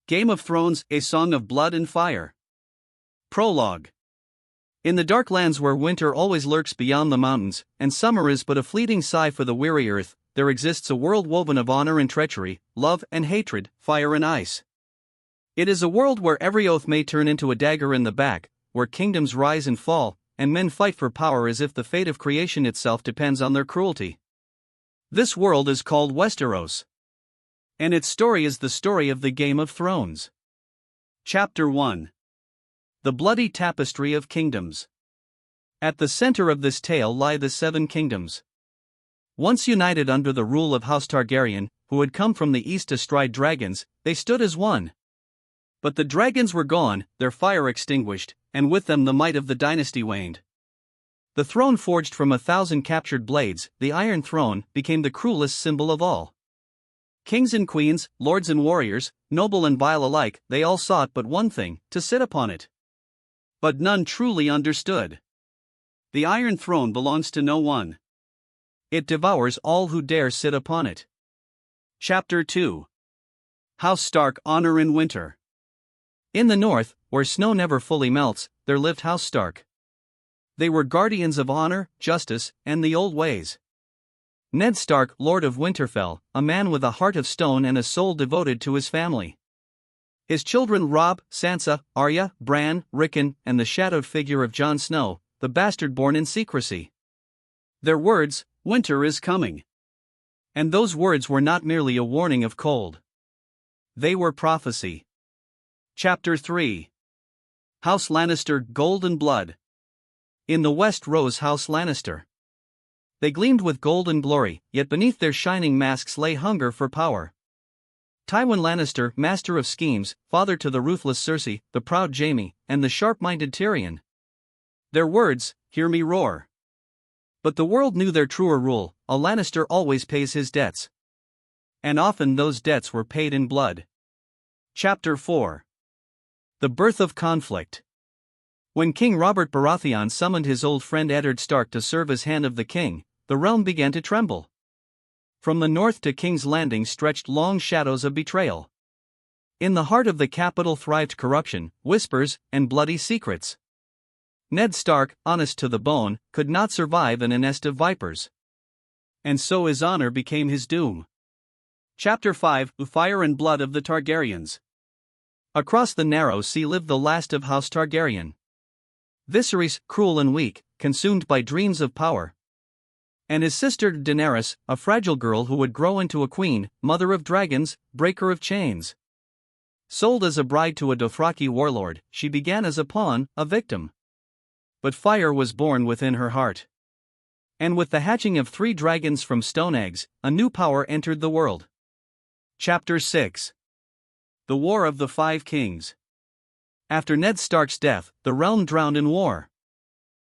Game of Thrones, A Song of Blood and Fire. Prologue. In the dark lands where winter always lurks beyond the mountains, and summer is but a fleeting sigh for the weary earth, there exists a world woven of honor and treachery, love and hatred, fire and ice. It is a world where every oath may turn into a dagger in the back, where kingdoms rise and fall, and men fight for power as if the fate of creation itself depends on their cruelty. This world is called Westeros. And its story is the story of the Game of Thrones. Chapter 1. The Bloody Tapestry of Kingdoms. At the center of this tale lie the Seven Kingdoms. Once united under the rule of House Targaryen, who had come from the east to stride dragons, they stood as one. But the dragons were gone, their fire extinguished, and with them the might of the dynasty waned. The throne forged from 1,000 captured blades, the Iron Throne, became the cruelest symbol of all. Kings and queens, lords and warriors, noble and vile alike, they all sought but one thing, to sit upon it. But none truly understood. The Iron Throne belongs to no one. It devours all who dare sit upon it. Chapter 2. House Stark honor in winter. In the north, where snow never fully melts, there lived House Stark. They were guardians of honor, justice, and the old ways. Ned Stark, Lord of Winterfell, a man with a heart of stone and a soul devoted to his family. His children Robb, Sansa, Arya, Bran, Rickon, and the shadowed figure of Jon Snow, the bastard born in secrecy. Their words, "Winter is coming." And those words were not merely a warning of cold. They were prophecy. Chapter 3. House Lannister, Gold and Blood. In the west rose House Lannister. They gleamed with gold and glory, yet beneath their shining masks lay hunger for power. Tywin Lannister, master of schemes, father to the ruthless Cersei, the proud Jaime, and the sharp-minded Tyrion. Their words, "Hear me roar." But the world knew their truer rule, a Lannister always pays his debts. And often those debts were paid in blood. Chapter 4. The Birth of Conflict. When King Robert Baratheon summoned his old friend Eddard Stark to serve as Hand of the King, the realm began to tremble. From the north to King's Landing stretched long shadows of betrayal. In the heart of the capital thrived corruption, whispers, and bloody secrets. Ned Stark, honest to the bone, could not survive in a nest of vipers. And so his honor became his doom. Chapter 5. The Fire and Blood of the Targaryens. Across the narrow sea lived the last of House Targaryen. Viserys, cruel and weak, consumed by dreams of power. And his sister Daenerys, a fragile girl who would grow into a queen, mother of dragons, breaker of chains. Sold as a bride to a Dothraki warlord, she began as a pawn, a victim. But fire was born within her heart. And with the hatching of 3 dragons from stone eggs, a new power entered the world. Chapter 6. The War of the Five Kings. After Ned Stark's death, the realm drowned in war.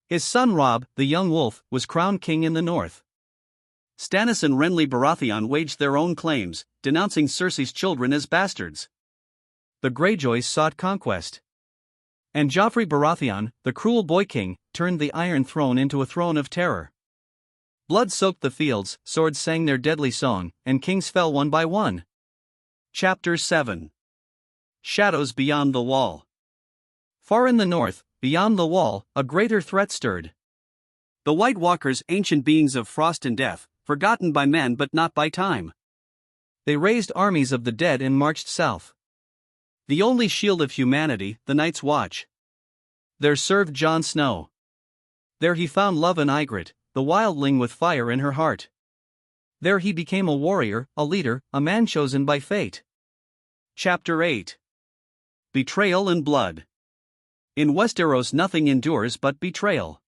His son Robb, the young wolf, was crowned king in the north. Stannis and Renly Baratheon waged their own claims, denouncing Cersei's children as bastards. The Greyjoys sought conquest. And Joffrey Baratheon, the cruel boy king, turned the Iron Throne into a throne of terror. Blood soaked the fields, swords sang their deadly song, and kings fell one by one. Chapter 7. Shadows Beyond the Wall. Far in the north, beyond the wall, a greater threat stirred. The White Walkers, ancient beings of frost and death, forgotten by men but not by time. They raised armies of the dead and marched south. The only shield of humanity, the Night's Watch. There served Jon Snow. There he found love in Ygritte, the wildling with fire in her heart. There he became a warrior, a leader, a man chosen by fate. Chapter 8. Betrayal and Blood. In Westeros nothing endures but betrayal.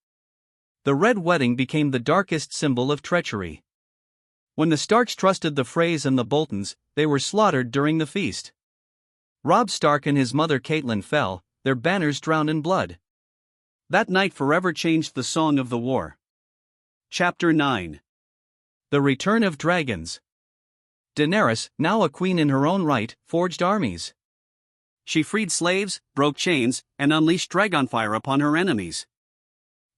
The Red Wedding became the darkest symbol of treachery. When the Starks trusted the Freys and the Boltons, they were slaughtered during the feast. Robb Stark and his mother Catelyn fell, their banners drowned in blood. That night forever changed the song of the war. Chapter 9. The Return of Dragons. Daenerys, now a queen in her own right, forged armies. She freed slaves, broke chains, and unleashed dragonfire upon her enemies.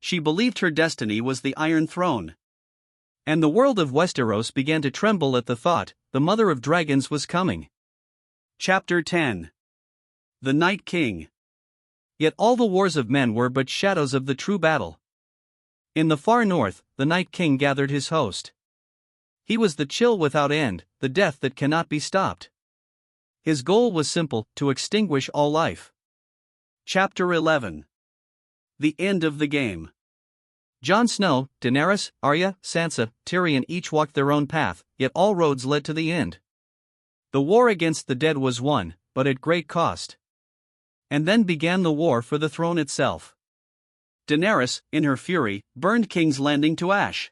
She believed her destiny was the Iron Throne. And the world of Westeros began to tremble at the thought, the Mother of Dragons was coming. Chapter 10. The Night King. Yet all the wars of men were but shadows of the true battle. In the far north, the Night King gathered his host. He was the chill without end, the death that cannot be stopped. His goal was simple: to extinguish all life. Chapter 11. The End of the Game. Jon Snow, Daenerys, Arya, Sansa, Tyrion each walked their own path, yet all roads led to the end. The war against the dead was won, but at great cost. And then began the war for the throne itself. Daenerys, in her fury, burned King's Landing to ash.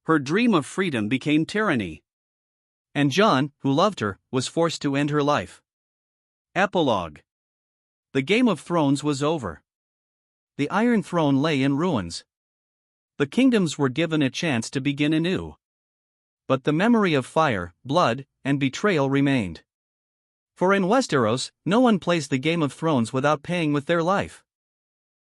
Her dream of freedom became tyranny. And Jon, who loved her, was forced to end her life. Epilogue. The Game of Thrones was over. The Iron Throne lay in ruins. The kingdoms were given a chance to begin anew. But the memory of fire, blood, and betrayal remained. For in Westeros, no one plays the Game of Thrones without paying with their life.